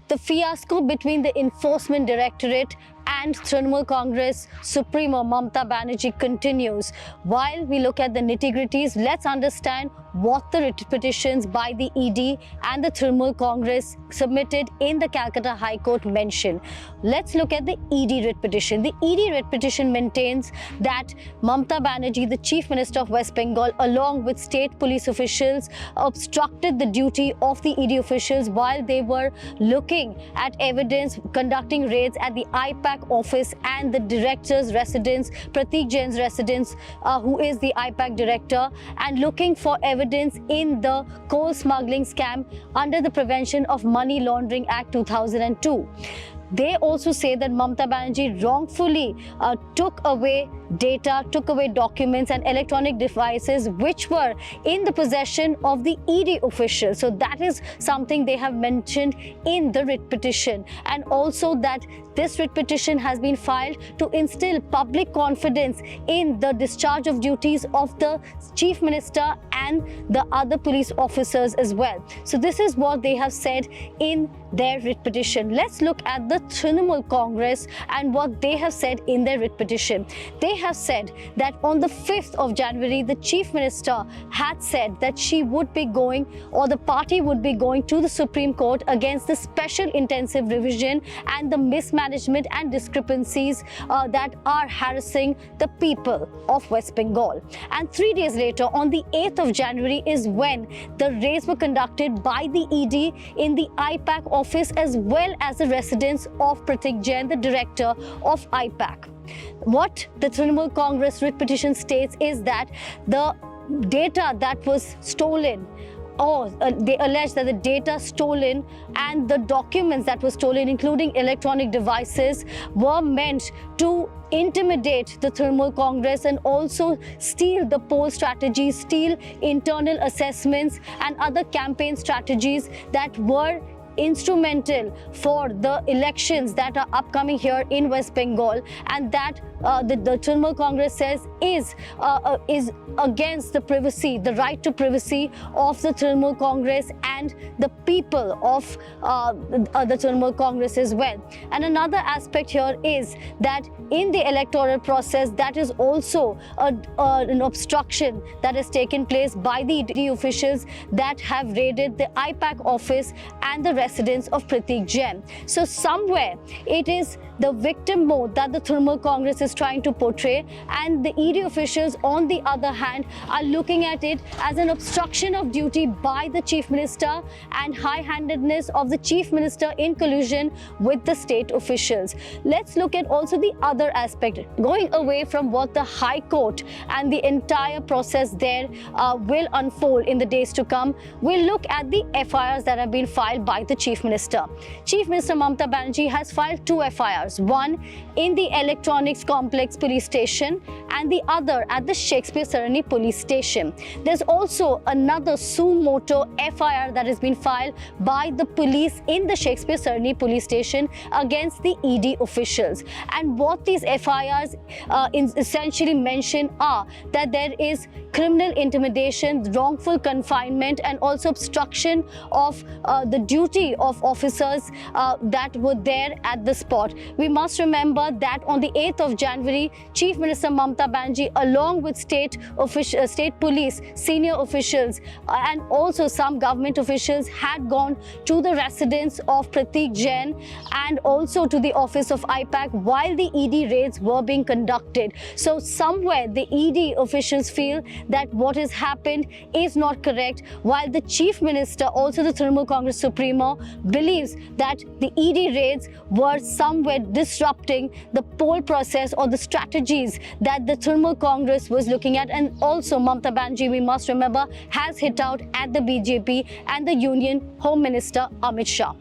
The fiasco between the Enforcement Directorate and Trinamool Congress Supremo Mamata Banerjee continues. While we look at the nitty-gritties, let's understand what the writ petitions by the ED and the Trinamool Congress submitted in the Calcutta High Court mention. Let's look at the ED writ petition. The ED writ petition maintains that Mamata Banerjee, the Chief Minister of West Bengal, along with state police officials, obstructed the duty of the ED officials while they were looking at evidence, conducting raids at the IPAC office and the director's residence, Pratik Jain's residence, who is the IPAC director, and looking for evidence in the coal smuggling scam under the Prevention of Money Laundering Act 2002. They also say that Mamata Banerjee wrongfully took away data, took away documents and electronic devices which were in the possession of the ED officials. So that is something they have mentioned in the writ petition, and also that this writ petition has been filed to instill public confidence in the discharge of duties of the Chief Minister and the other police officers as well. So this is what they have said in their writ petition. Let's look at the Trinamool Congress and what they have said in their writ petition. They have said that on the 5th of January, the Chief Minister had said that she would be going, or the party would be going to the Supreme Court against the special intensive revision and the mismanagement and discrepancies that are harassing the people of West Bengal. And 3 days later, on the 8th of January, is when the raids were conducted by the ED in the IPAC office as well as the residence of Pratik Jain, the director of IPAC. What the Trinamool Congress writ petition states is that the data that was stolen, or they allege that the data stolen and the documents that were stolen, including electronic devices, were meant to intimidate the Trinamool Congress and also steal the poll strategies, steal internal assessments and other campaign strategies that were instrumental for the elections that are upcoming here in West Bengal, and that the Trinamool Congress says is against the privacy, the right to privacy of the Trinamool Congress and the people of the Trinamool Congress as well. And another aspect here is that in the electoral process, that is also an obstruction that has taken place by the ED officials that have raided the IPAC office and the residence of Pratik Jain. So somewhere it is the victim mode that the Trinamool Congress is trying to portray, and the ED officials on the other hand are looking at it as an obstruction of duty by the Chief Minister and high-handedness of the Chief Minister in collusion with the state officials. Let's look at also the other aspect, going away from what the High Court and the entire process there will unfold in the days to come. We'll look at the FIRs that have been filed by the Chief Minister. Chief Minister Mamata Banerjee has filed 2 FIRs, one in the Electronics Complex Police Station and the other at the Shakespeare Sarani Police Station. There's also another suo motu FIR that has been filed by the police in the Shakespeare Sarani Police Station against the ED officials. And what these FIRs essentially mention are that there is criminal intimidation, wrongful confinement and also obstruction of the duty of officers that were there at the spot. We must remember that on the 8th of January, Chief Minister Mamata Banerjee, along with state police, senior officials and also some government officials, had gone to the residence of Pratik Jain and also to the office of IPAC while the ED raids were being conducted. So somewhere the ED officials feel that what has happened is not correct, while the Chief Minister, also the Trinamool Congress Supremo, believes that the ED raids were somewhere disrupting the poll process or the strategies that the Trinamool Congress was looking at. And also Mamata Banerjee, we must remember, has hit out at the BJP and the Union Home Minister Amit Shah.